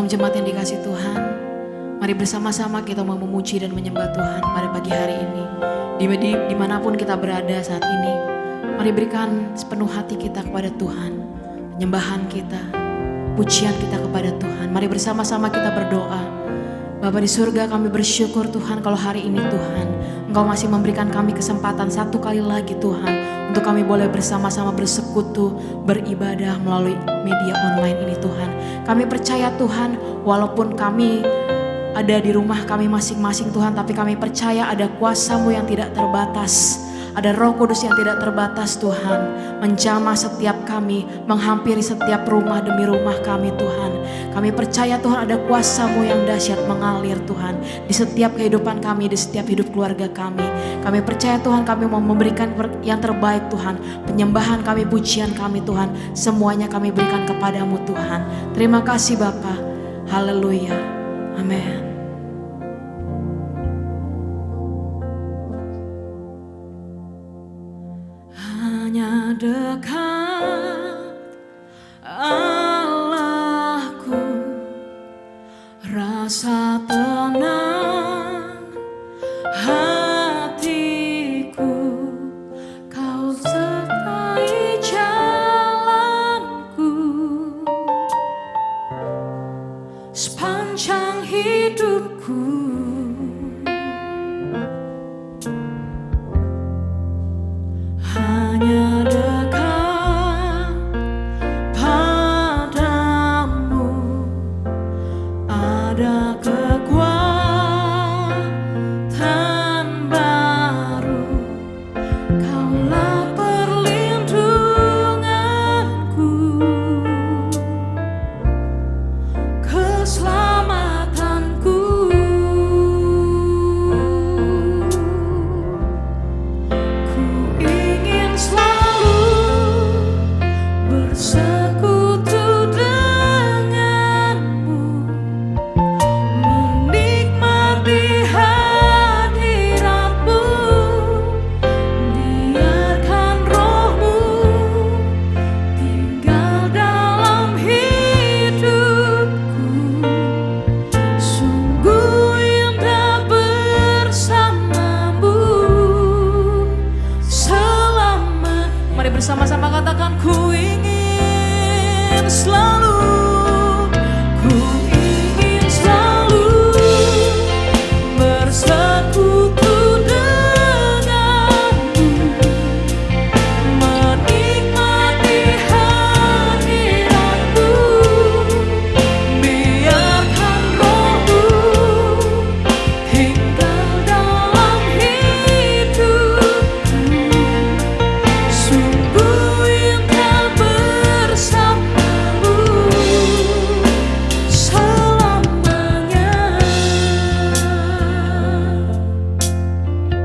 jemaat yang dikasih Tuhan, mari bersama-sama kita mau memuji dan menyembah Tuhan pada pagi hari ini. Dimanapun kita berada saat ini, mari berikan sepenuh hati kita kepada Tuhan, penyembahan kita, pujian kita kepada Tuhan. Mari bersama-sama kita berdoa. Bapa di surga, kami bersyukur Tuhan kalau hari ini Tuhan Engkau masih memberikan kami kesempatan satu kali lagi Tuhan, untuk kami boleh bersama-sama bersekutu, beribadah melalui media online ini Tuhan. Kami percaya Tuhan, walaupun kami ada di rumah kami masing-masing Tuhan, tapi kami percaya ada kuasa-Mu yang tidak terbatas. Ada Roh Kudus yang tidak terbatas Tuhan, menjamah setiap kami, menghampiri setiap rumah demi rumah kami Tuhan. Kami percaya Tuhan ada kuasa-Mu yang dahsyat mengalir Tuhan di setiap kehidupan kami, di setiap hidup keluarga kami. Kami percaya Tuhan kami mau memberikan yang terbaik Tuhan. Penyembahan kami, pujian kami Tuhan, semuanya kami berikan kepadamu Tuhan. Terima kasih Bapa. Haleluya. Amin. Hanya dekat Allahku, rasa tenang hatiku, Kau sertai jalanku sepanjang hidupku. Hanya dekat padamu ada kekuatan baru. Kaulah perlindunganku, keselamatanku. Bersekutu denganmu, menikmati hadiratmu, biarkan Roh-Mu tinggal dalam hidupku. Sungguh indah bersamamu selama. Mari bersama-sama katakan, ku ingin selalu, ku ingin selalu bersekutu denganmu, menikmati hadiratmu, biarkan Roh-Mu tinggal dalam hidupku. Sungguh indah bersamamu selamanya.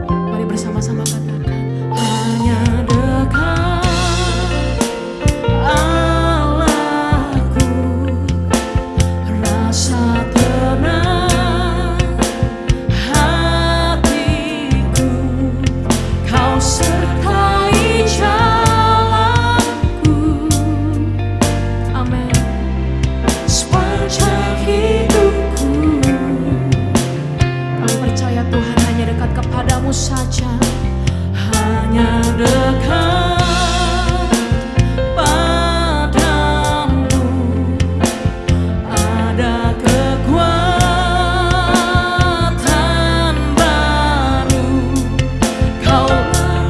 Mari bersama-sama katakan, hanya dekat Allahku, rasa tenang hatiku, Kau sertai jalanku. Amin. Sepanjang hidupku, kami percaya Tuhan hanya dekat kepadamu saja. Hanya dekat padamu ada kekuatan baru. Kaulah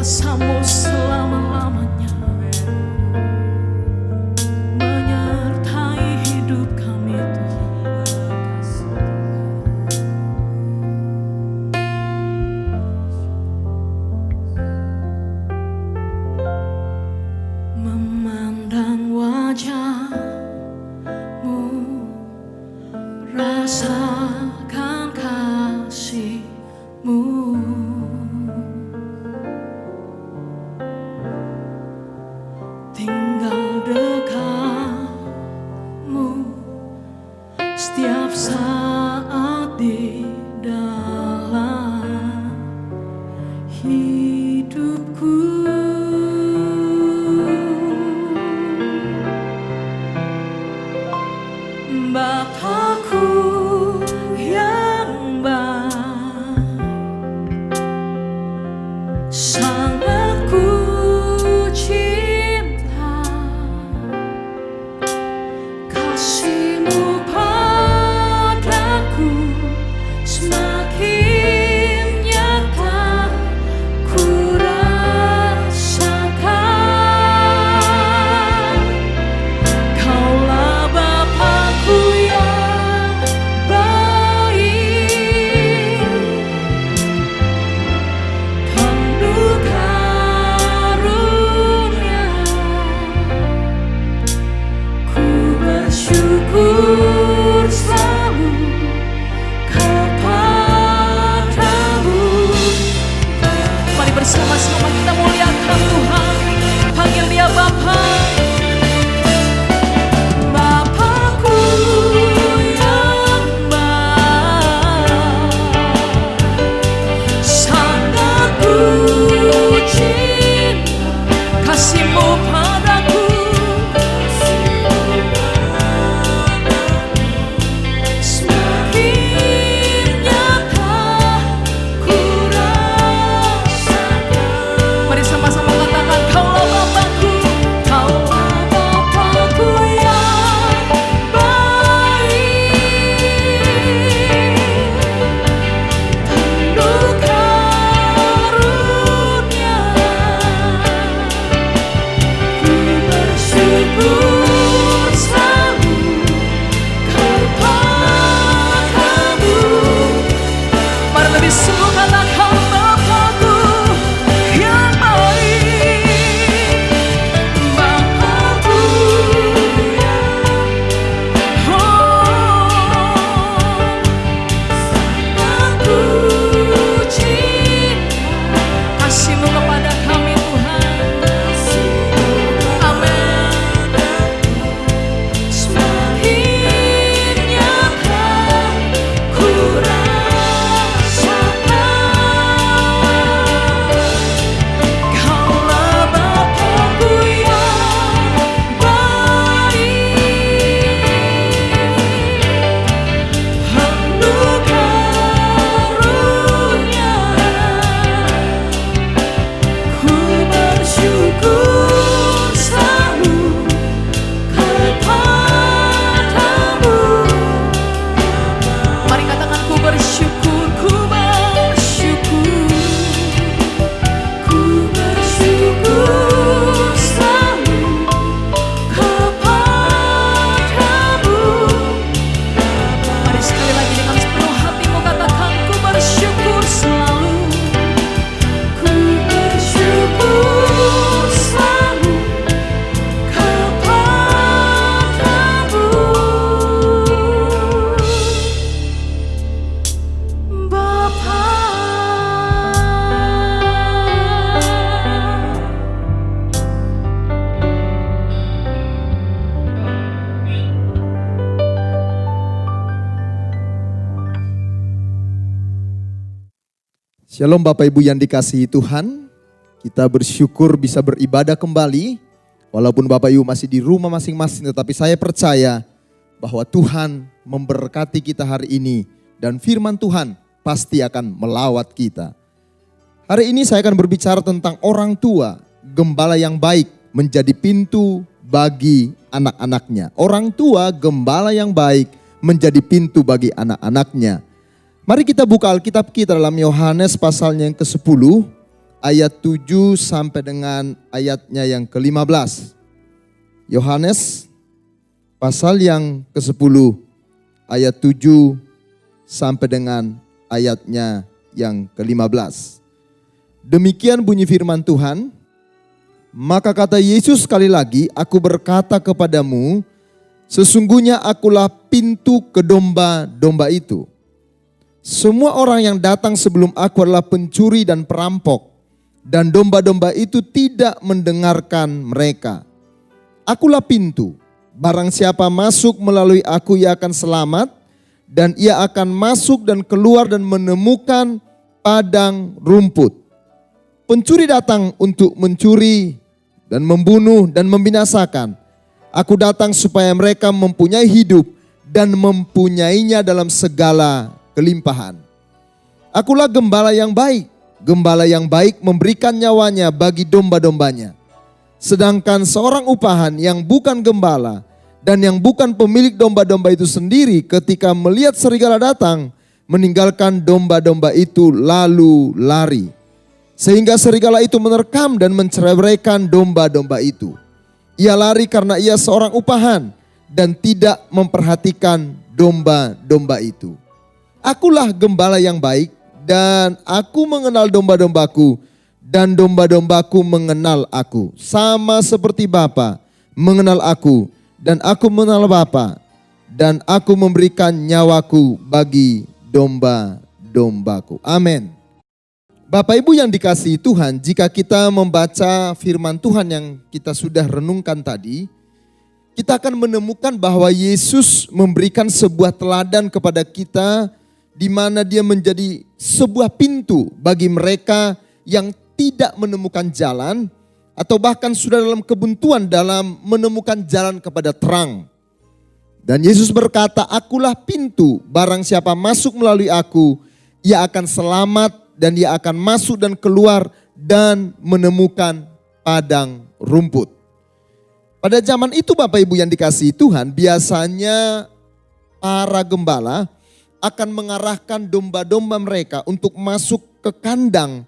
kuasamu selama-lamanya menyertai hidup kami Tuhan. Memandang wajah-Mu, rasakan kasih-Mu, tinggal dekat-Mu setiap saat di dalam hidupku. Bapakku yang baik, sangat ku cinta, kasih-Mu padaku semakin nyata ku rasakan. Kaulah Bapakku yang baik, penuh karunia. Ku bersyukur selalu kepadamu. Mari bersama-sama kita muliakan Tuhan, panggil Dia Bapa. Bapakku yang baik, sangat ku cinta, kasih-Mu padaku semakin nyata ku rasakan. Mari sama-sama katakan, Kaulah Bapakku, Kaulah Bapakku yang baik, penuh karunia. Ku bersyukur selalu kepadamu. Mari lebih sungguh katakan, Bapakku yang baik, Bapakku yang aku cinta, kasih-Mu kepada kami Tuhan. Amin. Semakin nyata ku rasakan. Kaulah Bapakku yang baik, penuh karunia. Ku bersyukur selalu kepadamu. Mari katakan, ku bersyukur, ku bersyukur, ku bersyukur selalu kepadamu. Mari sekali lagi dengan sepenuh hatimu katakan, ku bersyukur selalu, ku bersyukur selalu kepadamu. Bapa. Shalom Bapak Ibu yang dikasihi Tuhan, kita bersyukur bisa beribadah kembali. Walaupun Bapak Ibu masih di rumah masing-masing, tetapi saya percaya bahwa Tuhan memberkati kita hari ini. Dan firman Tuhan pasti akan melawat kita. Hari ini saya akan berbicara tentang orang tua, gembala yang baik menjadi pintu bagi anak-anaknya. Orang tua, gembala yang baik menjadi pintu bagi anak-anaknya. Mari kita buka Alkitab kita dalam Yohanes pasalnya yang ke-10 ayat 7 sampai dengan ayatnya yang ke-15. Yohanes pasal yang ke-10 ayat 7 sampai dengan ayatnya yang ke-15. Demikian bunyi firman Tuhan. Maka kata Yesus sekali lagi, aku berkata kepadamu, sesungguhnya akulah pintu ke domba-domba itu. Semua orang yang datang sebelum aku adalah pencuri dan perampok, dan domba-domba itu tidak mendengarkan mereka. Akulah pintu, barang siapa masuk melalui aku ia akan selamat, dan ia akan masuk dan keluar dan menemukan padang rumput. Pencuri datang untuk mencuri dan membunuh dan membinasakan. Aku datang supaya mereka mempunyai hidup dan mempunyainya dalam segala kelimpahan. Akulah gembala yang baik. Gembala yang baik memberikan nyawanya bagi domba-dombanya. Sedangkan seorang upahan yang bukan gembala dan yang bukan pemilik domba-domba itu sendiri ketika melihat serigala datang, meninggalkan domba-domba itu lalu lari. Sehingga serigala itu menerkam dan menceraikan domba-domba itu. Ia lari karena ia seorang upahan dan tidak memperhatikan domba-domba itu. Akulah gembala yang baik dan aku mengenal domba-dombaku dan domba-dombaku mengenal aku. Sama seperti Bapa mengenal aku dan aku mengenal Bapa dan aku memberikan nyawaku bagi domba-dombaku. Amin. Bapak Ibu yang dikasihi Tuhan, jika kita membaca firman Tuhan yang kita sudah renungkan tadi, kita akan menemukan bahwa Yesus memberikan sebuah teladan kepada kita di mana dia menjadi sebuah pintu bagi mereka yang tidak menemukan jalan atau bahkan sudah dalam kebuntuan dalam menemukan jalan kepada terang. Dan Yesus berkata, akulah pintu, barang siapa masuk melalui aku, ia akan selamat dan ia akan masuk dan keluar dan menemukan padang rumput. Pada zaman itu Bapak Ibu yang dikasihi Tuhan, biasanya para gembala akan mengarahkan domba-domba mereka untuk masuk ke kandang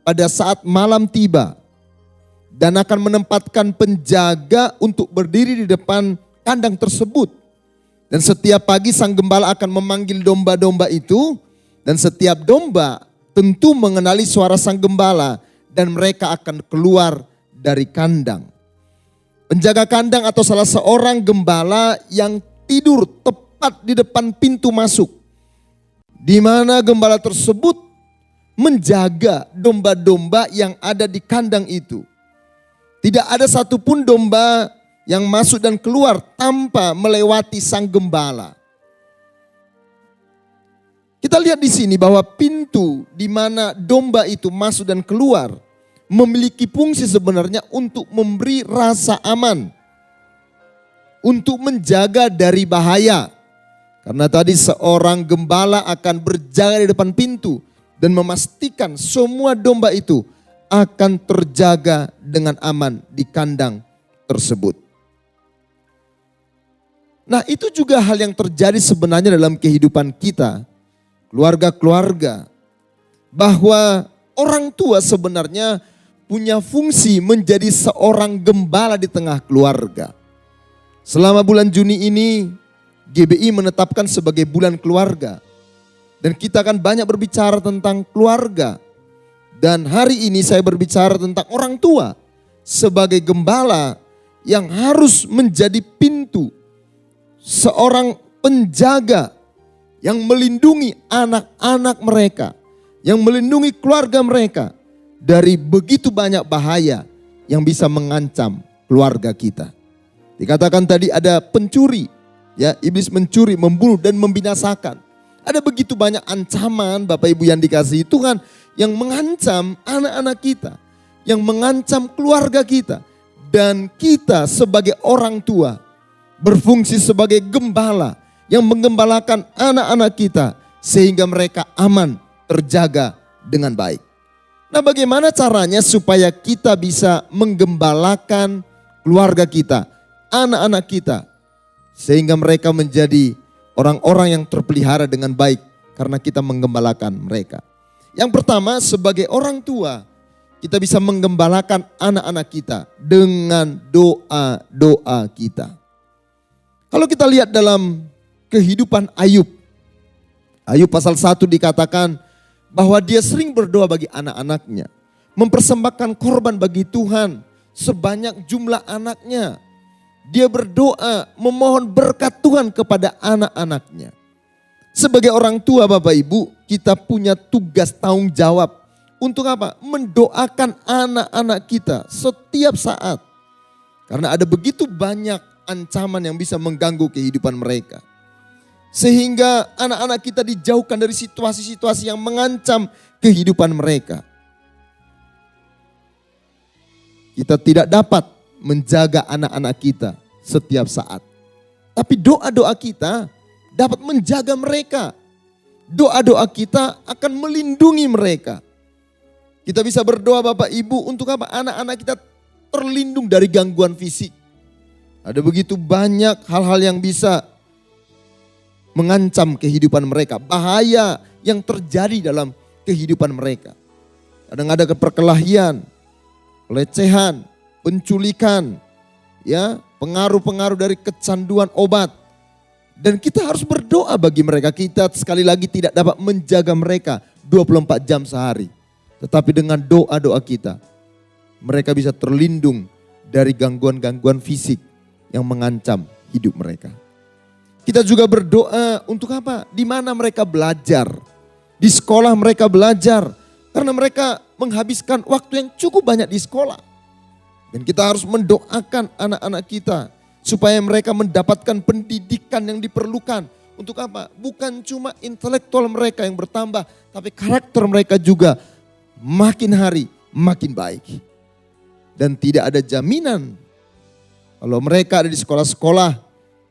pada saat malam tiba. Dan akan menempatkan penjaga untuk berdiri di depan kandang tersebut. Dan setiap pagi sang gembala akan memanggil domba-domba itu. Dan setiap domba tentu mengenali suara sang gembala dan mereka akan keluar dari kandang. Penjaga kandang atau salah seorang gembala yang tidur tepat di depan pintu masuk. Di mana gembala tersebut menjaga domba-domba yang ada di kandang itu. Tidak ada satupun domba yang masuk dan keluar tanpa melewati sang gembala. Kita lihat di sini bahwa pintu di mana domba itu masuk dan keluar memiliki fungsi sebenarnya untuk memberi rasa aman. Untuk menjaga dari bahaya. Karena tadi seorang gembala akan berjaga di depan pintu dan memastikan semua domba itu akan terjaga dengan aman di kandang tersebut. Nah, itu juga hal yang terjadi sebenarnya dalam kehidupan kita. Keluarga-keluarga, bahwa orang tua sebenarnya punya fungsi menjadi seorang gembala di tengah keluarga. Selama bulan Juni ini GBI menetapkan sebagai bulan keluarga. Dan kita akan banyak berbicara tentang keluarga. Dan hari ini saya berbicara tentang orang tua sebagai gembala yang harus menjadi pintu. Seorang penjaga yang melindungi anak-anak mereka, yang melindungi keluarga mereka dari begitu banyak bahaya yang bisa mengancam keluarga kita. Dikatakan tadi ada pencuri, ya, iblis mencuri, membunuh dan membinasakan. Ada begitu banyak ancaman Bapak Ibu yang dikasihi Tuhan yang mengancam anak-anak kita, yang mengancam keluarga kita. Dan kita sebagai orang tua berfungsi sebagai gembala yang menggembalakan anak-anak kita sehingga mereka aman, terjaga dengan baik. Nah, bagaimana caranya supaya kita bisa menggembalakan keluarga kita, anak-anak kita, sehingga mereka menjadi orang-orang yang terpelihara dengan baik karena kita menggembalakan mereka. Yang pertama, sebagai orang tua, kita bisa menggembalakan anak-anak kita dengan doa-doa kita. Kalau kita lihat dalam kehidupan Ayub. Ayub pasal 1 dikatakan bahwa dia sering berdoa bagi anak-anaknya. Mempersembahkan korban bagi Tuhan sebanyak jumlah anaknya. Dia berdoa memohon berkat Tuhan kepada anak-anaknya. Sebagai orang tua Bapak Ibu, kita punya tugas tanggung jawab. Untuk apa? Mendoakan anak-anak kita setiap saat. Karena ada begitu banyak ancaman yang bisa mengganggu kehidupan mereka. Sehingga anak-anak kita dijauhkan dari situasi-situasi yang mengancam kehidupan mereka. Kita tidak dapat menjaga anak-anak kita setiap saat. Tapi doa-doa kita dapat menjaga mereka. Doa-doa kita akan melindungi mereka. Kita bisa berdoa Bapak Ibu untuk apa? Anak-anak kita terlindung dari gangguan fisik. Ada begitu banyak hal-hal yang bisa mengancam kehidupan mereka. Bahaya yang terjadi dalam kehidupan mereka. Kadang ada perkelahian, pelecehan, penculikan, ya, pengaruh-pengaruh dari kecanduan obat. Dan kita harus berdoa bagi mereka. Kita sekali lagi tidak dapat menjaga mereka 24 jam sehari. Tetapi dengan doa-doa kita, mereka bisa terlindung dari gangguan-gangguan fisik yang mengancam hidup mereka. Kita juga berdoa untuk apa? Di mana mereka belajar. Di sekolah mereka belajar. Karena mereka menghabiskan waktu yang cukup banyak di sekolah. Dan kita harus mendoakan anak-anak kita supaya mereka mendapatkan pendidikan yang diperlukan. Untuk apa? Bukan cuma intelektual mereka yang bertambah, tapi karakter mereka juga makin hari makin baik. Dan tidak ada jaminan kalau mereka ada di sekolah-sekolah,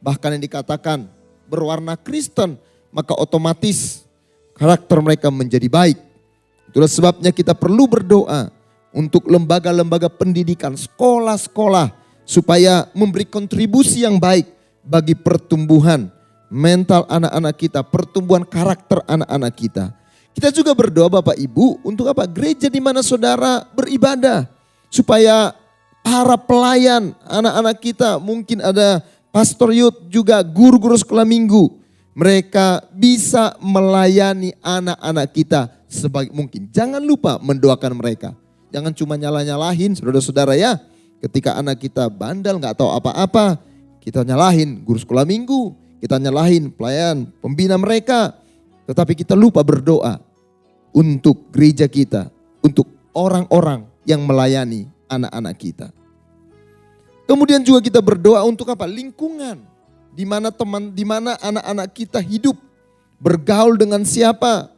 bahkan yang dikatakan berwarna Kristen, maka otomatis karakter mereka menjadi baik. Itulah sebabnya kita perlu berdoa untuk lembaga-lembaga pendidikan, sekolah-sekolah, supaya memberi kontribusi yang baik bagi pertumbuhan mental anak-anak kita, pertumbuhan karakter anak-anak kita. Kita juga berdoa Bapak Ibu untuk apa? Gereja di mana saudara beribadah. Supaya para pelayan anak-anak kita, mungkin ada pastor youth juga guru-guru sekolah minggu. Mereka bisa melayani anak-anak kita sebaik mungkin. Jangan lupa mendoakan mereka. Jangan cuma nyalah-nyalahin saudara-saudara ya. Ketika anak kita bandel gak tahu apa-apa, kita nyalahin guru sekolah minggu, kita nyalahin pelayan, pembina mereka. Tetapi kita lupa berdoa untuk gereja kita, untuk orang-orang yang melayani anak-anak kita. Kemudian juga kita berdoa untuk apa? Lingkungan. Di mana anak-anak kita hidup, bergaul dengan siapa?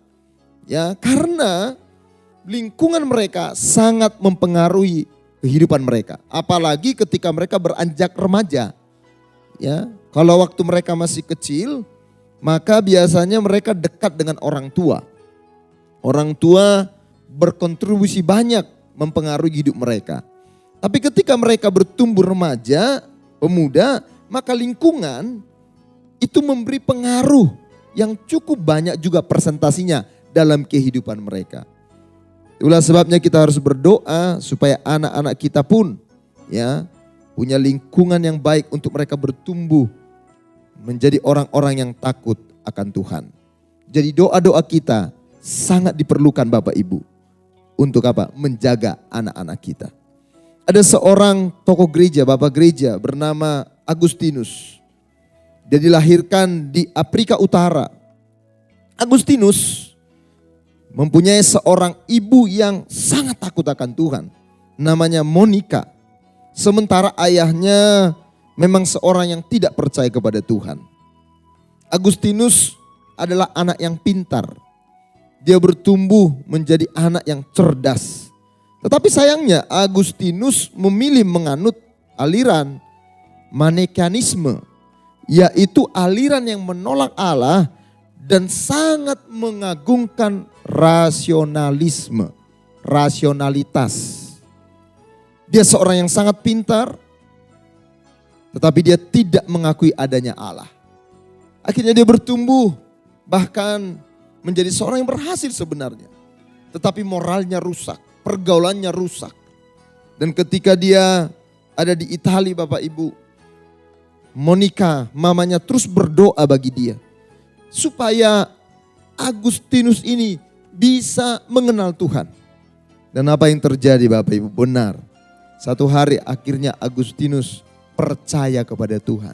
Ya, karena lingkungan mereka sangat mempengaruhi kehidupan mereka. Apalagi ketika mereka beranjak remaja. Ya, kalau waktu mereka masih kecil, maka biasanya mereka dekat dengan orang tua. Orang tua berkontribusi banyak mempengaruhi hidup mereka. Tapi ketika mereka bertumbuh remaja, pemuda, maka lingkungan itu memberi pengaruh yang cukup banyak juga presentasinya dalam kehidupan mereka. Itulah sebabnya kita harus berdoa supaya anak-anak kita pun ya punya lingkungan yang baik untuk mereka bertumbuh menjadi orang-orang yang takut akan Tuhan. Jadi doa-doa kita sangat diperlukan Bapak Ibu. Untuk apa? Menjaga anak-anak kita. Ada seorang tokoh gereja, bapak gereja bernama Agustinus. Dia dilahirkan di Afrika Utara. Agustinus mempunyai seorang ibu yang sangat takut akan Tuhan. Namanya Monica. Sementara ayahnya memang seorang yang tidak percaya kepada Tuhan. Agustinus adalah anak yang pintar. Dia bertumbuh menjadi anak yang cerdas. Tetapi sayangnya Agustinus memilih menganut aliran Manichaeisme. Yaitu aliran yang menolak Allah dan sangat mengagungkan rasionalisme, rasionalitas. Dia seorang yang sangat pintar, tetapi dia tidak mengakui adanya Allah. Akhirnya dia bertumbuh, bahkan menjadi seorang yang berhasil sebenarnya. Tetapi moralnya rusak, pergaulannya rusak. Dan ketika dia ada di Italia Bapak Ibu, Monica mamanya terus berdoa bagi dia supaya Agustinus ini bisa mengenal Tuhan. Dan apa yang terjadi Bapak Ibu? Benar. Satu hari akhirnya Agustinus percaya kepada Tuhan.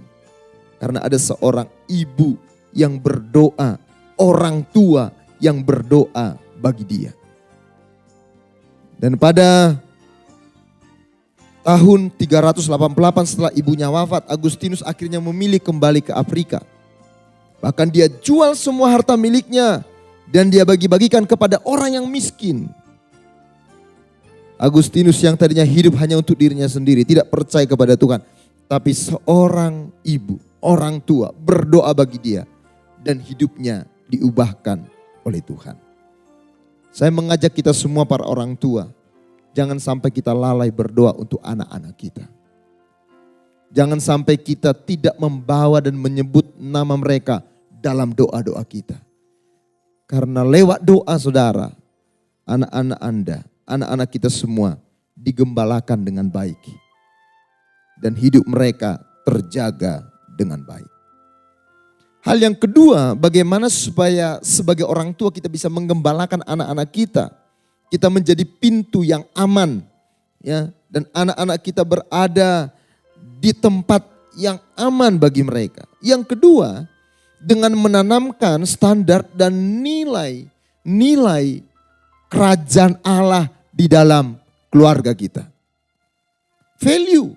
Karena ada seorang ibu yang berdoa, orang tua yang berdoa bagi dia. Dan pada tahun 388 setelah ibunya wafat, Agustinus akhirnya memilih kembali ke Afrika. Bahkan dia jual semua harta miliknya dan dia bagi-bagikan kepada orang yang miskin. Agustinus yang tadinya hidup hanya untuk dirinya sendiri, tidak percaya kepada Tuhan. Tapi seorang ibu, orang tua berdoa bagi dia dan hidupnya diubahkan oleh Tuhan. Saya mengajak kita semua para orang tua, jangan sampai kita lalai berdoa untuk anak-anak kita. Jangan sampai kita tidak membawa dan menyebut nama mereka dalam doa-doa kita. Karena lewat doa saudara, anak-anak Anda, anak-anak kita semua digembalakan dengan baik. Dan hidup mereka terjaga dengan baik. Hal yang kedua, bagaimana supaya sebagai orang tua kita bisa menggembalakan anak-anak kita. Kita menjadi pintu yang aman, ya, dan anak-anak kita berada di tempat yang aman bagi mereka. Yang kedua, dengan menanamkan standar dan nilai kerajaan Allah di dalam keluarga kita. Value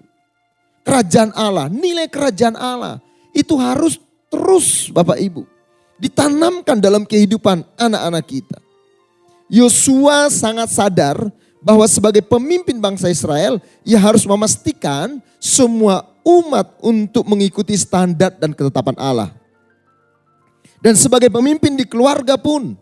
kerajaan Allah, nilai kerajaan Allah itu harus terus Bapak Ibu ditanamkan dalam kehidupan anak-anak kita. Yosua sangat sadar bahwa sebagai pemimpin bangsa Israel, ia harus memastikan semua umat untuk mengikuti standar dan ketetapan Allah. Dan sebagai pemimpin di keluarga pun,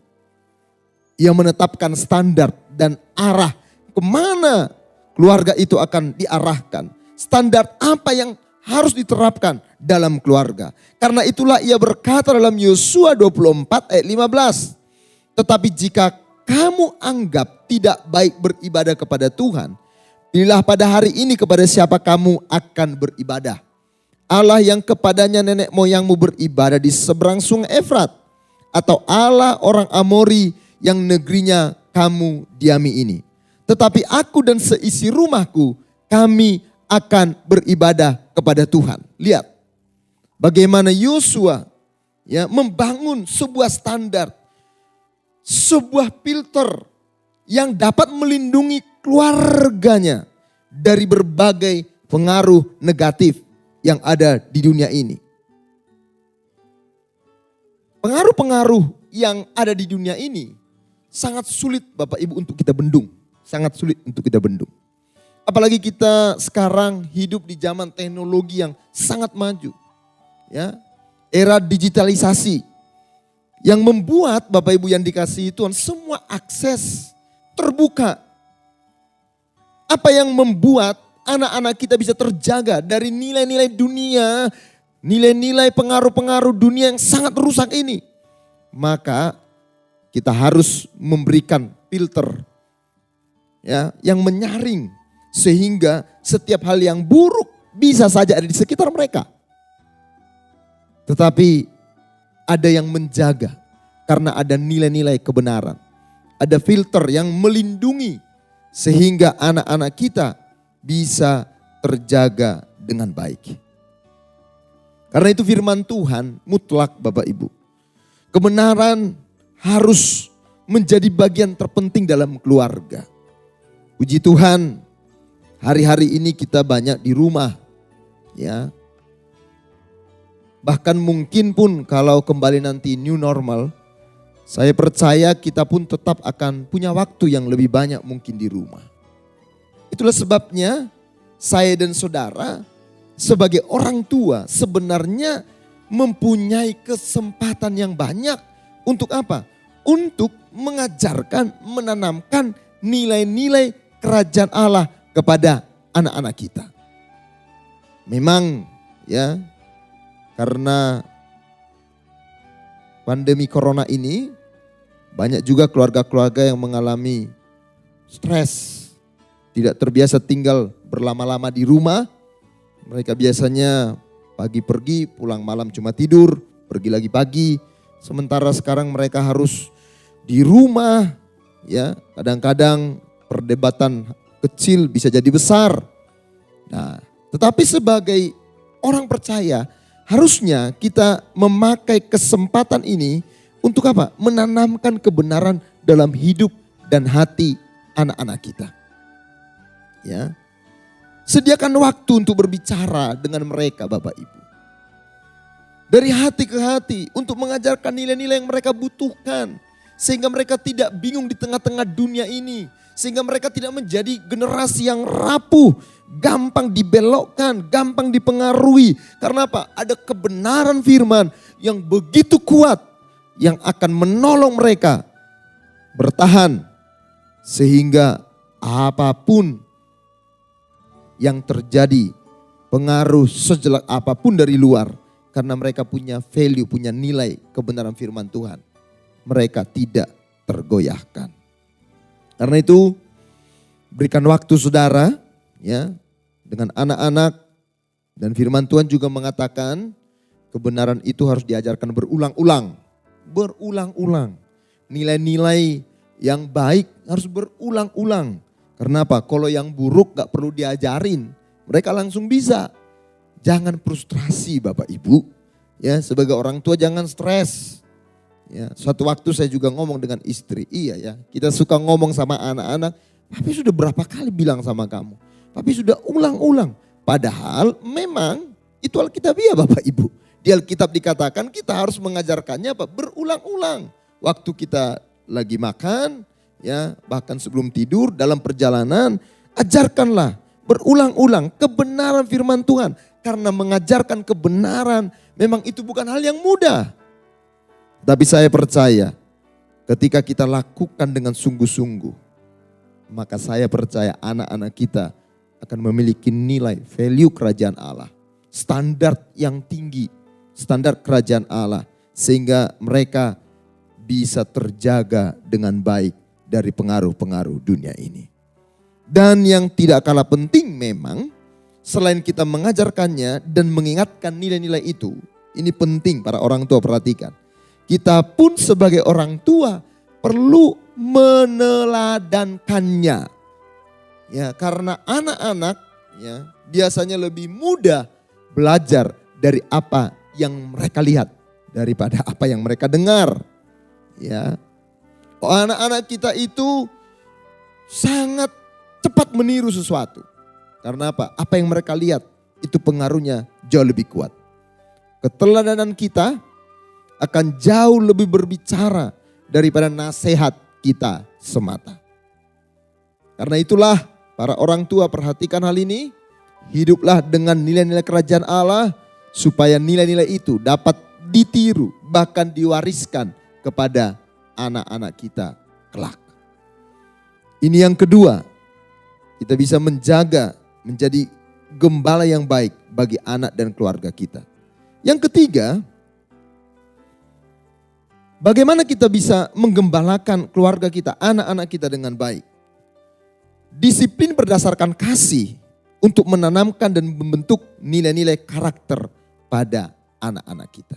ia menetapkan standar dan arah kemana keluarga itu akan diarahkan. Standar apa yang harus diterapkan dalam keluarga. Karena itulah ia berkata dalam Yosua 24 ayat 15. Tetapi jika kamu anggap tidak baik beribadah kepada Tuhan, pilihlah pada hari ini kepada siapa kamu akan beribadah. Allah yang kepadanya nenek moyangmu beribadah di seberang sungai Efrat, atau Allah orang Amori yang negerinya kamu diami ini. Tetapi aku dan seisi rumahku, kami akan beribadah kepada Tuhan. Lihat bagaimana Yosua ya membangun sebuah standar, sebuah filter yang dapat melindungi keluarganya dari berbagai pengaruh negatif yang ada di dunia ini. Pengaruh-pengaruh yang ada di dunia ini sangat sulit Bapak Ibu untuk kita bendung. Sangat sulit untuk kita bendung. Apalagi kita sekarang hidup di zaman teknologi yang sangat maju. Ya, era digitalisasi yang membuat Bapak Ibu yang dikasihi Tuhan semua akses terbuka. Apa yang membuat anak-anak kita bisa terjaga dari nilai-nilai dunia, nilai-nilai pengaruh-pengaruh dunia yang sangat rusak ini. Maka kita harus memberikan filter ya, yang menyaring sehingga setiap hal yang buruk bisa saja ada di sekitar mereka. Tetapi ada yang menjaga karena ada nilai-nilai kebenaran. Ada filter yang melindungi sehingga anak-anak kita bisa terjaga dengan baik. Karena itu firman Tuhan mutlak Bapak Ibu. Kebenaran harus menjadi bagian terpenting dalam keluarga. Puji Tuhan, hari-hari ini kita banyak di rumah. Ya. Bahkan mungkin pun kalau kembali nanti new normal, saya percaya kita pun tetap akan punya waktu yang lebih banyak mungkin di rumah. Itulah sebabnya saya dan saudara sebagai orang tua sebenarnya mempunyai kesempatan yang banyak untuk apa? Untuk mengajarkan, menanamkan nilai-nilai kerajaan Allah kepada anak-anak kita. Memang ya, karena pandemi corona ini banyak juga keluarga-keluarga yang mengalami stres, tidak terbiasa tinggal berlama-lama di rumah. Mereka biasanya pagi pergi, pulang malam cuma tidur, pergi lagi pagi. Sementara sekarang mereka harus di rumah, ya kadang-kadang perdebatan kecil bisa jadi besar. Nah, tetapi sebagai orang percaya harusnya kita memakai kesempatan ini untuk apa? Menanamkan kebenaran dalam hidup dan hati anak-anak kita. Ya. Sediakan waktu untuk berbicara dengan mereka Bapak Ibu. Dari hati ke hati untuk mengajarkan nilai-nilai yang mereka butuhkan. Sehingga mereka tidak bingung di tengah-tengah dunia ini. Sehingga mereka tidak menjadi generasi yang rapuh. Gampang dibelokkan, gampang dipengaruhi. Karena apa? Ada kebenaran firman yang begitu kuat. Yang akan menolong mereka bertahan. Sehingga apapun yang terjadi, pengaruh sejelek apapun dari luar, karena mereka punya value, punya nilai kebenaran firman Tuhan, mereka tidak tergoyahkan. Karena itu berikan waktu saudara ya dengan anak-anak, dan firman Tuhan juga mengatakan kebenaran itu harus diajarkan berulang-ulang. Berulang-ulang. Nilai-nilai yang baik harus berulang-ulang. Karena apa? Kalau yang buruk gak perlu diajarin, mereka langsung bisa. Jangan frustrasi Bapak Ibu. Ya, sebagai orang tua jangan stres. Ya, suatu waktu saya juga ngomong dengan istri. Iya ya, kita suka ngomong sama anak-anak. Papi sudah berapa kali bilang sama kamu? Papi sudah ulang-ulang. Padahal memang itu Alkitabiah Bapak Ibu. Di Alkitab dikatakan kita harus mengajarkannya apa? Berulang-ulang. Waktu kita lagi makan, ya, bahkan sebelum tidur, dalam perjalanan, ajarkanlah berulang-ulang kebenaran firman Tuhan. Karena mengajarkan kebenaran memang itu bukan hal yang mudah. Tapi saya percaya ketika kita lakukan dengan sungguh-sungguh, maka saya percaya anak-anak kita akan memiliki nilai value kerajaan Allah. Standar yang tinggi, standar kerajaan Allah. Sehingga mereka bisa terjaga dengan baik dari pengaruh-pengaruh dunia ini. Dan yang tidak kalah penting memang, selain kita mengajarkannya dan mengingatkan nilai-nilai itu, ini penting para orang tua perhatikan. Kita pun sebagai orang tua perlu meneladankannya. Ya, karena anak-anak ya biasanya lebih mudah belajar dari apa yang mereka lihat daripada apa yang mereka dengar. Ya. Anak-anak kita itu sangat cepat meniru sesuatu. Karena apa? Apa yang mereka lihat itu pengaruhnya jauh lebih kuat. Keteladanan kita akan jauh lebih berbicara daripada nasihat kita semata. Karena itulah para orang tua perhatikan hal ini. Hiduplah dengan nilai-nilai kerajaan Allah supaya nilai-nilai itu dapat ditiru bahkan diwariskan kepada anak-anak kita kelak. Ini yang kedua, kita bisa menjaga menjadi gembala yang baik bagi anak dan keluarga kita. Yang ketiga, bagaimana kita bisa menggembalakan keluarga kita, anak-anak kita dengan baik. Disiplin berdasarkan kasih untuk menanamkan dan membentuk nilai-nilai karakter pada anak-anak kita.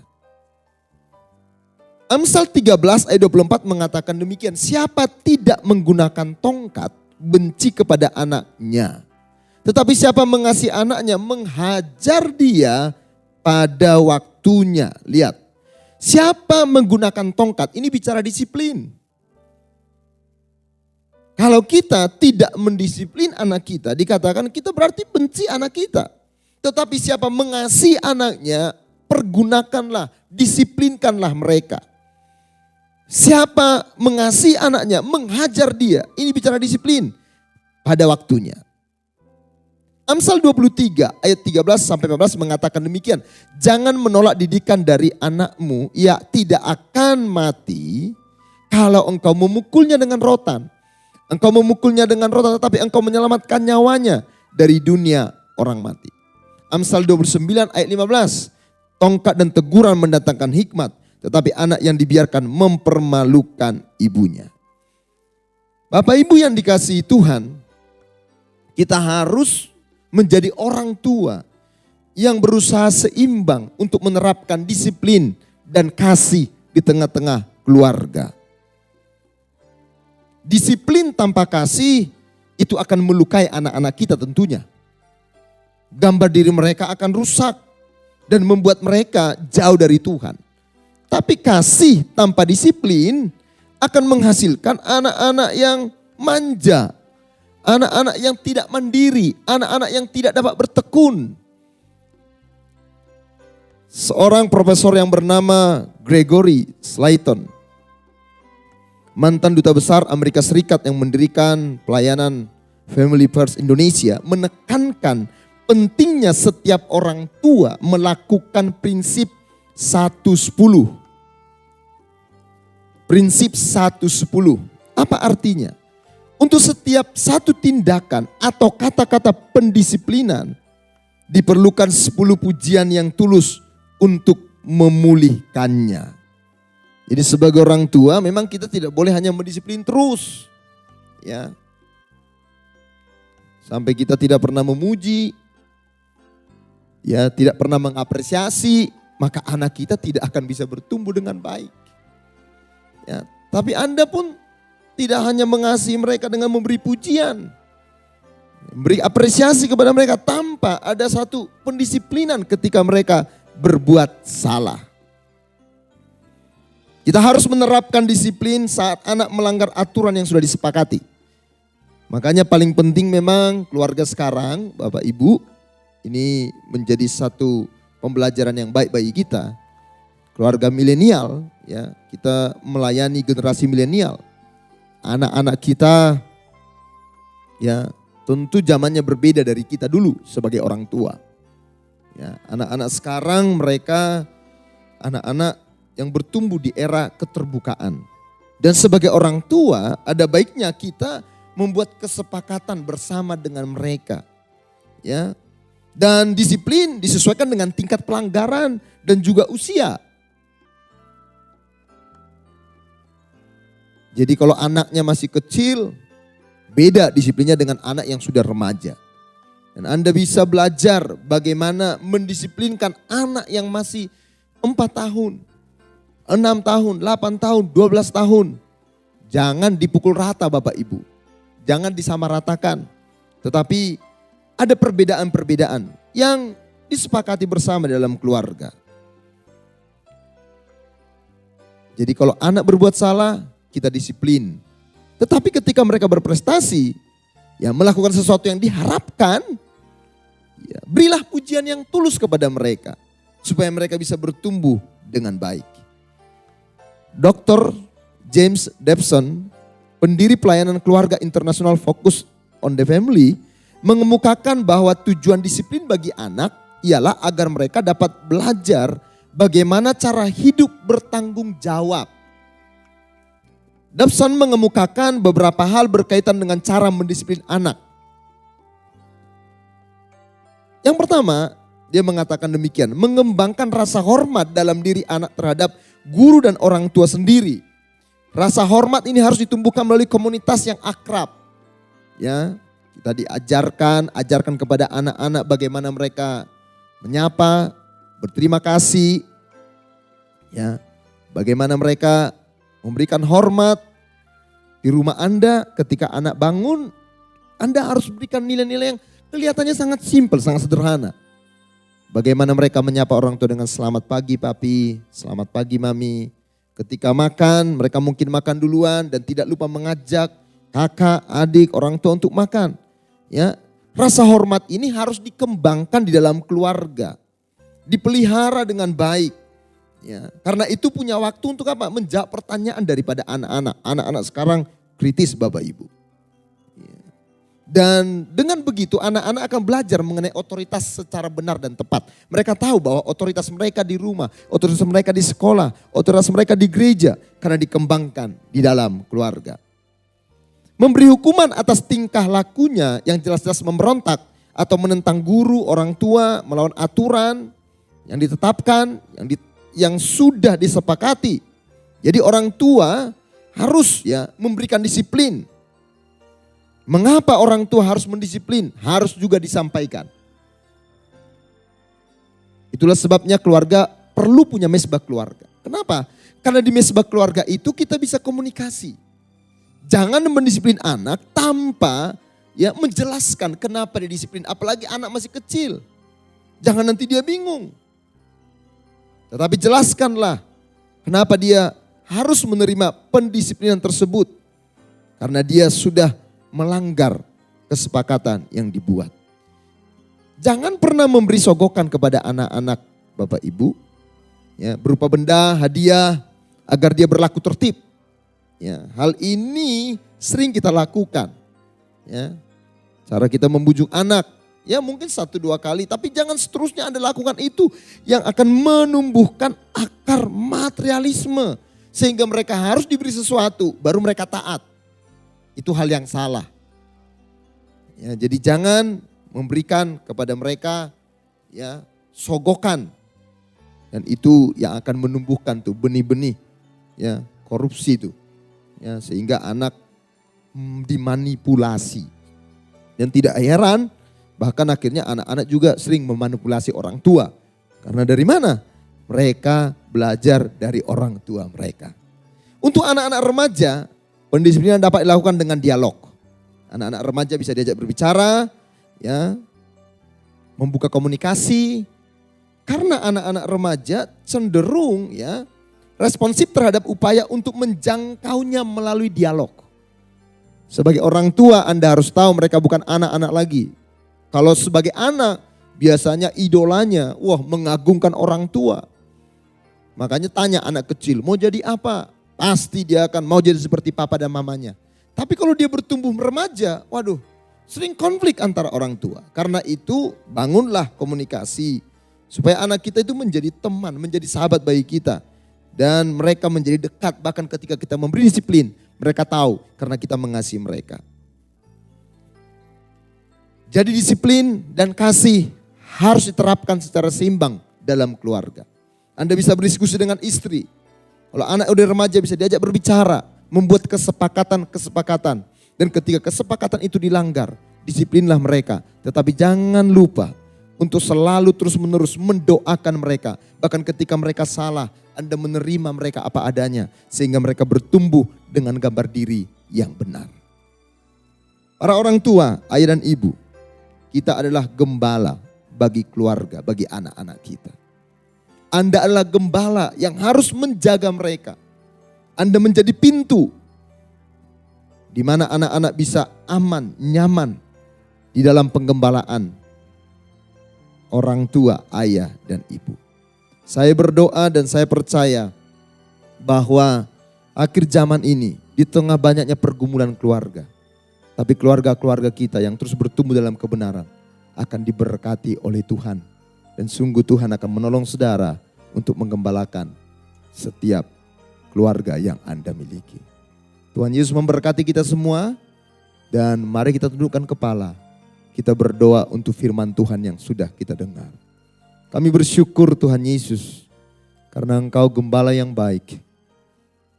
Amsal 13 ayat 24 mengatakan demikian. Siapa tidak menggunakan tongkat benci kepada anaknya. Tetapi siapa mengasihi anaknya menghajar dia pada waktunya. Lihat. Siapa menggunakan tongkat ini bicara disiplin. Kalau kita tidak mendisiplin anak kita dikatakan kita berarti benci anak kita. Tetapi siapa mengasihi anaknya pergunakanlah, disiplinkanlah mereka. Siapa mengasihi anaknya, menghajar dia. Ini bicara disiplin pada waktunya. Amsal 23 ayat 13 sampai 14 mengatakan demikian. Jangan menolak didikan dari anakmu, ia tidak akan mati kalau engkau memukulnya dengan rotan. Engkau memukulnya dengan rotan tetapi engkau menyelamatkan nyawanya dari dunia orang mati. Amsal 29 ayat 15. Tongkat dan teguran mendatangkan hikmat. Tetapi anak yang dibiarkan mempermalukan ibunya. Bapak Ibu yang dikasihi Tuhan, kita harus menjadi orang tua yang berusaha seimbang untuk menerapkan disiplin dan kasih di tengah-tengah keluarga. Disiplin tanpa kasih itu akan melukai anak-anak kita tentunya. Gambar diri mereka akan rusak dan membuat mereka jauh dari Tuhan. Tapi kasih tanpa disiplin akan menghasilkan anak-anak yang manja, anak-anak yang tidak mandiri, anak-anak yang tidak dapat bertekun. Seorang profesor yang bernama Gregory Slayton, mantan duta besar Amerika Serikat yang mendirikan pelayanan Family First Indonesia, menekankan pentingnya setiap orang tua melakukan prinsip 1-10. Prinsip 1-10. Apa artinya? Untuk setiap satu tindakan atau kata-kata pendisiplinan diperlukan 10 pujian yang tulus untuk memulihkannya. Jadi sebagai orang tua memang kita tidak boleh hanya mendisiplin terus. Ya. Sampai kita tidak pernah memuji, ya, tidak pernah mengapresiasi, maka anak kita tidak akan bisa bertumbuh dengan baik. Ya, tapi Anda pun tidak hanya mengasihi mereka dengan memberi pujian, memberi apresiasi kepada mereka tanpa ada satu pendisiplinan ketika mereka berbuat salah. Kita harus menerapkan disiplin saat anak melanggar aturan yang sudah disepakati. Makanya paling penting memang keluarga sekarang, Bapak Ibu, ini menjadi satu pembelajaran yang baik bagi kita. Keluarga milenial, ya, kita melayani generasi milenial. Anak-anak kita, ya, tentu zamannya berbeda dari kita dulu sebagai orang tua. Ya, anak-anak sekarang mereka anak-anak yang bertumbuh di era keterbukaan. Dan sebagai orang tua ada baiknya kita membuat kesepakatan bersama dengan mereka. Ya. Dan disiplin disesuaikan dengan tingkat pelanggaran dan juga usia. Jadi kalau anaknya masih kecil, beda disiplinnya dengan anak yang sudah remaja. Dan Anda bisa belajar bagaimana mendisiplinkan anak yang masih 4 tahun, 6 tahun, 8 tahun, 12 tahun. Jangan dipukul rata Bapak Ibu. Jangan disamaratakan. Tetapi ada perbedaan-perbedaan yang disepakati bersama dalam keluarga. Jadi kalau anak berbuat salah, kita disiplin. Tetapi ketika mereka berprestasi, ya melakukan sesuatu yang diharapkan, ya, berilah pujian yang tulus kepada mereka. Supaya mereka bisa bertumbuh dengan baik. Dr. James Dobson, pendiri pelayanan keluarga internasional Focus on the Family, mengemukakan bahwa tujuan disiplin bagi anak ialah agar mereka dapat belajar bagaimana cara hidup bertanggung jawab. Dobson mengemukakan beberapa hal berkaitan dengan cara mendisiplin anak. Yang pertama, dia mengatakan demikian, mengembangkan rasa hormat dalam diri anak terhadap guru dan orang tua sendiri. Rasa hormat ini harus ditumbuhkan melalui komunitas yang akrab. Ya, kita ajarkan kepada anak-anak bagaimana mereka menyapa, berterima kasih. Ya, bagaimana mereka memberikan hormat. Di rumah Anda ketika anak bangun, Anda harus berikan nilai-nilai yang kelihatannya sangat simpel, sangat sederhana. Bagaimana mereka menyapa orang tua dengan selamat pagi papi, selamat pagi mami. Ketika makan, mereka mungkin makan duluan dan tidak lupa mengajak kakak, adik, orang tua untuk makan. Ya, rasa hormat ini harus dikembangkan di dalam keluarga. Dipelihara dengan baik. Ya, karena itu punya waktu untuk apa? Menjawab pertanyaan daripada anak-anak. Anak-anak sekarang kritis Bapak Ibu. Ya. Dan dengan begitu anak-anak akan belajar mengenai otoritas secara benar dan tepat. Mereka tahu bahwa otoritas mereka di rumah, otoritas mereka di sekolah, otoritas mereka di gereja. Karena dikembangkan di dalam keluarga. Memberi hukuman atas tingkah lakunya yang jelas-jelas memberontak atau menentang guru, orang tua, melawan aturan yang ditetapkan, yang sudah disepakati. Jadi orang tua harus ya memberikan disiplin Mengapa orang tua harus mendisiplin? Harus juga disampaikan. Itulah sebabnya keluarga perlu punya mesbah keluarga. Kenapa? Karena di mesbah keluarga itu kita bisa komunikasi. Jangan mendisiplin anak tanpa menjelaskan kenapa dia disiplin. Apalagi anak masih kecil. Jangan nanti dia bingung. Tetapi jelaskanlah kenapa dia harus menerima pendisiplinan tersebut. Karena dia sudah melanggar kesepakatan yang dibuat. Jangan pernah memberi sogokan kepada anak-anak Bapak Ibu. Berupa benda, hadiah agar dia berlaku tertib. Hal ini sering kita lakukan. Cara kita membujuk anak. Mungkin 1-2 kali, tapi jangan seterusnya Anda lakukan itu yang akan menumbuhkan akar materialisme. Sehingga mereka harus diberi sesuatu, baru mereka taat. Itu hal yang salah. Jadi jangan memberikan kepada mereka sogokan. Dan itu yang akan menumbuhkan tuh benih-benih korupsi itu. Sehingga anak dimanipulasi. Dan tidak heran bahkan akhirnya anak-anak juga sering memanipulasi orang tua. Karena dari mana? Mereka belajar dari orang tua mereka. Untuk anak-anak remaja, pendisiplinan dapat dilakukan dengan dialog. Anak-anak remaja bisa diajak berbicara, membuka komunikasi. Karena anak-anak remaja cenderung responsif terhadap upaya untuk menjangkaunya melalui dialog. Sebagai orang tua Anda harus tahu mereka bukan anak-anak lagi. Kalau sebagai anak biasanya idolanya mengagungkan orang tua. Makanya tanya anak kecil mau jadi apa? Pasti dia akan mau jadi seperti papa dan mamanya. Tapi kalau dia bertumbuh remaja, sering konflik antara orang tua. Karena itu bangunlah komunikasi. Supaya anak kita itu menjadi teman, menjadi sahabat bagi kita. Dan mereka menjadi dekat bahkan ketika kita memberi disiplin. Mereka tahu karena kita mengasihi mereka. Jadi disiplin dan kasih harus diterapkan secara seimbang dalam keluarga. Anda bisa berdiskusi dengan istri. Kalau anak udah remaja bisa diajak berbicara, membuat kesepakatan. Dan ketika kesepakatan itu dilanggar, disiplinlah mereka. Tetapi jangan lupa untuk selalu terus-menerus mendoakan mereka. Bahkan ketika mereka salah, Anda menerima mereka apa adanya. Sehingga mereka bertumbuh dengan gambar diri yang benar. Para orang tua, ayah dan ibu, kita adalah gembala bagi keluarga, bagi anak-anak kita. Anda adalah gembala yang harus menjaga mereka. Anda menjadi pintu di mana anak-anak bisa aman, nyaman di dalam penggembalaan orang tua, ayah dan ibu. Saya berdoa dan saya percaya bahwa akhir zaman ini di tengah banyaknya pergumulan keluarga, tapi keluarga-keluarga kita yang terus bertumbuh dalam kebenaran akan diberkati oleh Tuhan. Dan sungguh Tuhan akan menolong saudara untuk menggembalakan setiap keluarga yang Anda miliki. Tuhan Yesus memberkati kita semua dan mari kita tundukkan kepala. Kita berdoa untuk firman Tuhan yang sudah kita dengar. Kami bersyukur Tuhan Yesus karena Engkau gembala yang baik.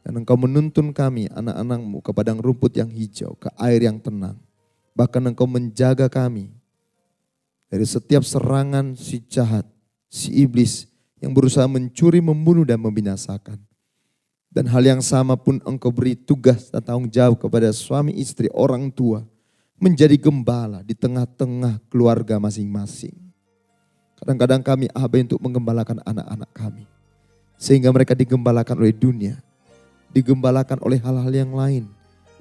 Dan Engkau menuntun kami anak-anak-Mu ke padang rumput yang hijau, ke air yang tenang. Bahkan Engkau menjaga kami dari setiap serangan si jahat, si iblis yang berusaha mencuri, membunuh dan membinasakan. Dan hal yang sama pun Engkau beri tugas dan tanggung jawab kepada suami istri, orang tua. Menjadi gembala di tengah-tengah keluarga masing-masing. Kadang-kadang kami abai untuk menggembalakan anak-anak kami. Sehingga mereka digembalakan oleh dunia. Digembalakan oleh hal-hal yang lain.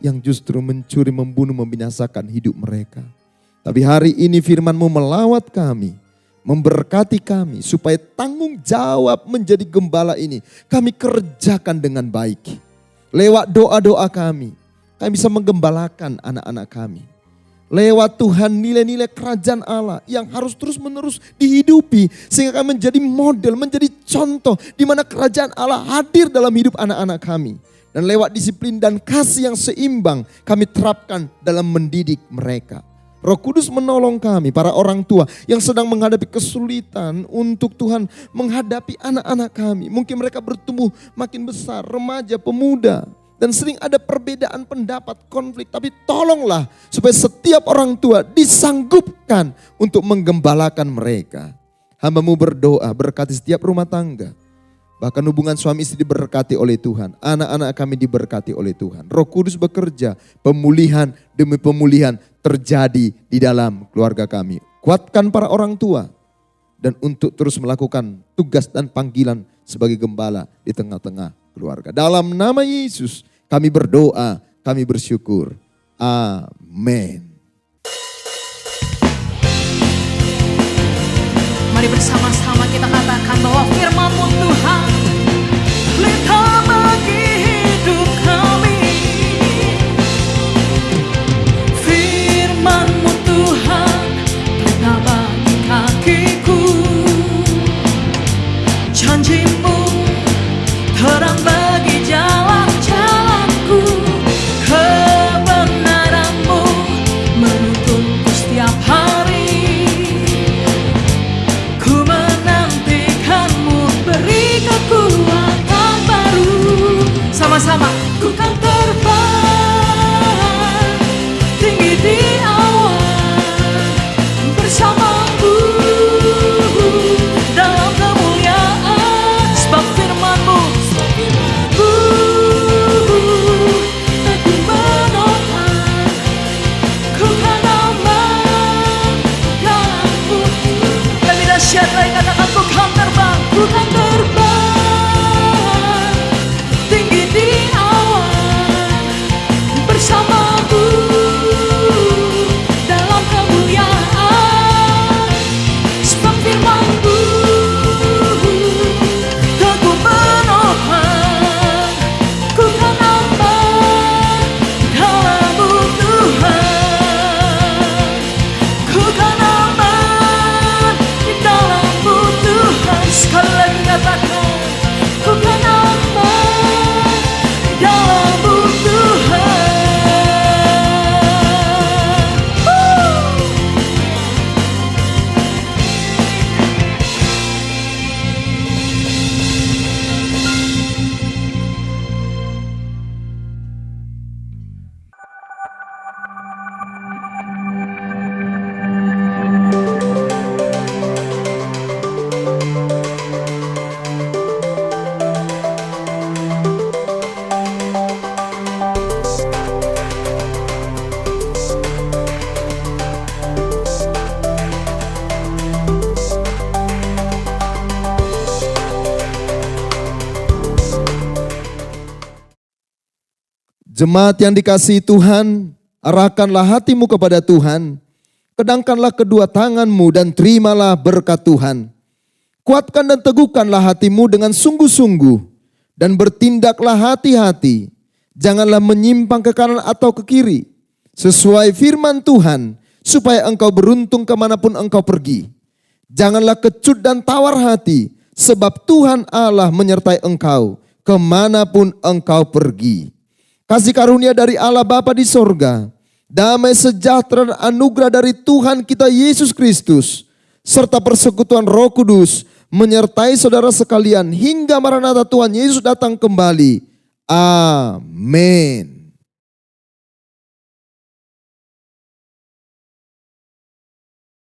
Yang justru mencuri, membunuh, membinasakan hidup mereka. Tapi hari ini firman-Mu melawat kami, memberkati kami supaya tanggung jawab menjadi gembala ini kami kerjakan dengan baik. Lewat doa-doa kami bisa menggembalakan anak-anak kami. Lewat Tuhan nilai-nilai kerajaan Allah yang harus terus-menerus dihidupi sehingga kami menjadi model, menjadi contoh di mana kerajaan Allah hadir dalam hidup anak-anak kami. Dan lewat disiplin dan kasih yang seimbang kami terapkan dalam mendidik mereka. Roh Kudus menolong kami, para orang tua yang sedang menghadapi kesulitan untuk Tuhan menghadapi anak-anak kami. Mungkin mereka bertumbuh makin besar, remaja, pemuda. Dan sering ada perbedaan pendapat, konflik. Tapi tolonglah supaya setiap orang tua disanggupkan untuk menggembalakan mereka. Hamba-Mu berdoa berkati setiap rumah tangga. Bahkan hubungan suami istri diberkati oleh Tuhan. Anak-anak kami diberkati oleh Tuhan. Roh Kudus bekerja, pemulihan demi pemulihan terjadi di dalam keluarga kami. Kuatkan para orang tua. Dan untuk terus melakukan tugas dan panggilan sebagai gembala di tengah-tengah keluarga. Dalam nama Yesus kami berdoa, kami bersyukur. Amin. Mari bersama-sama kita katakan bahwa firman-Mu Tuhan pelita bagi hidup kami. Firman-Mu Tuhan pelita bagi kakiku. Janji-Mu terang bagi jalan-jalanku. Kebenaran-Mu menuntunku setiap hari. Ku menantikan-Mu beri kekuatan baru. Sama-sama, ku kan terbang tinggi di awan bersama-Mu dalam kemuliaan. Sebab firman-Mu aku menopang, ku kan aman dalam bumi. Lebih dahsyat lagi katakan ku kan terbang tinggi di awan bersama-Mu dalam kemuliaan. Sebab firman-Mu teguh menopang, ku kan aman dalam-Mu Tuhan. Ku kan aman di dalam-Mu Tuhan. Sekali lagi katakan, ku kan aman di dalam-Mu Tuhan. Jemaat yang dikasihi Tuhan, arahkanlah hatimu kepada Tuhan. Kedangkanlah kedua tanganmu dan terimalah berkat Tuhan. Kuatkan dan teguhkanlah hatimu dengan sungguh-sungguh. Dan bertindaklah hati-hati. Janganlah menyimpang ke kanan atau ke kiri. Sesuai firman Tuhan, supaya engkau beruntung kemanapun engkau pergi. Janganlah kecut dan tawar hati, sebab Tuhan Allah menyertai engkau kemanapun engkau pergi. Kasih karunia dari Allah Bapa di sorga, damai sejahtera dan anugerah dari Tuhan kita Yesus Kristus, serta persekutuan Roh Kudus menyertai saudara sekalian hingga Maranatha Tuhan Yesus datang kembali. Amin.